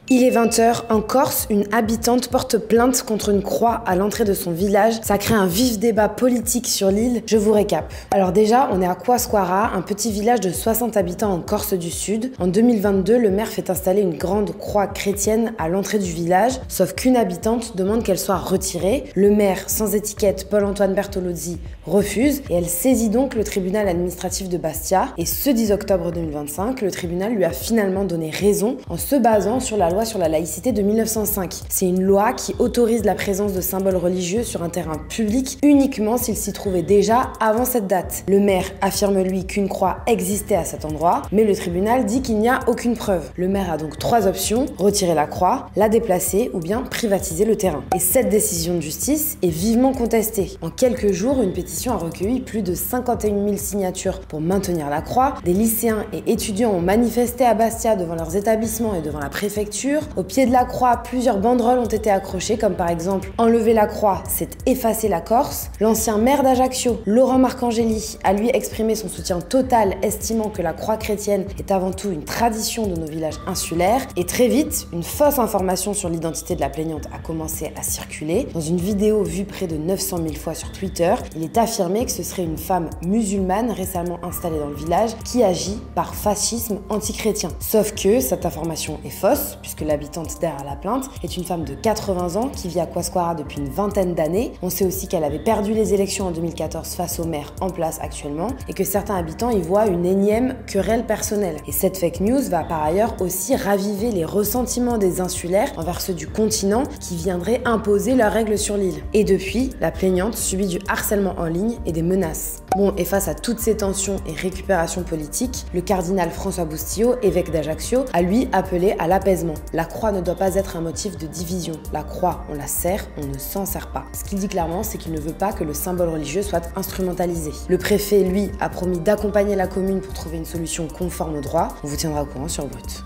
Il est 20 h, en Corse, une habitante porte plainte contre une croix à l'entrée de son village. Ça crée un vif débat politique sur l'île. Je vous récap. Alors déjà, on est à Kouaskwara, un petit village de 60 habitants en Corse du Sud. En 2022, le maire fait installer une grande croix chrétienne à l'entrée du village, sauf qu'une habitante demande qu'elle soit retirée. Le maire, sans étiquette, Paul-Antoine Bertolozzi, refuse et elle saisit donc le tribunal administratif de Bastia. Et ce 10 octobre 2025, le tribunal lui a finalement donné raison en se basant sur la loi sur la laïcité de 1905. C'est une loi qui autorise la présence de symboles religieux sur un terrain public uniquement s'il s'y trouvait déjà avant cette date. Le maire affirme lui qu'une croix existait à cet endroit, mais le tribunal dit qu'il n'y a aucune preuve. Le maire a donc trois options: retirer la croix, la déplacer ou bien privatiser le terrain. Et cette décision de justice est vivement contestée. En quelques jours, une pétition a recueilli plus de 51 000 signatures pour maintenir la croix. Des lycéens et étudiants ont manifesté à Bastia devant leurs établissements et devant la préfecture. Au pied de la croix, plusieurs banderoles ont été accrochées, comme par exemple « Enlever la croix, c'est effacer la Corse ». L'ancien maire d'Ajaccio, Laurent Marcangeli, a lui exprimé son soutien total, estimant que la croix chrétienne est avant tout une tradition de nos villages insulaires. Et très vite, une fausse information sur l'identité de la plaignante a commencé à circuler. Dans une vidéo vue près de 900 000 fois sur Twitter, il est affirmé que ce serait une femme musulmane récemment installée dans le village qui agit par fascisme anti-chrétien. Sauf que cette information est fausse, puisque l'habitante derrière la plainte est une femme de 80 ans qui vit à Kouaskwara depuis une vingtaine d'années. On sait aussi qu'elle avait perdu les élections en 2014 face au maire en place actuellement et que certains habitants y voient une énième querelle personnelle. Et cette fake news va par ailleurs aussi raviver les ressentiments des insulaires envers ceux du continent qui viendraient imposer leurs règles sur l'île. Et depuis, la plaignante subit du harcèlement en ligne et des menaces. Bon, et face à toutes ces tensions et récupérations politiques, le cardinal François Boustillot, évêque d'Ajaccio, a lui appelé à l'apaisement. La croix ne doit pas être un motif de division. La croix, on la sert, on ne s'en sert pas. Ce qu'il dit clairement, c'est qu'il ne veut pas que le symbole religieux soit instrumentalisé. Le préfet, lui, a promis d'accompagner la commune pour trouver une solution conforme au droit. On vous tiendra au courant sur Brut.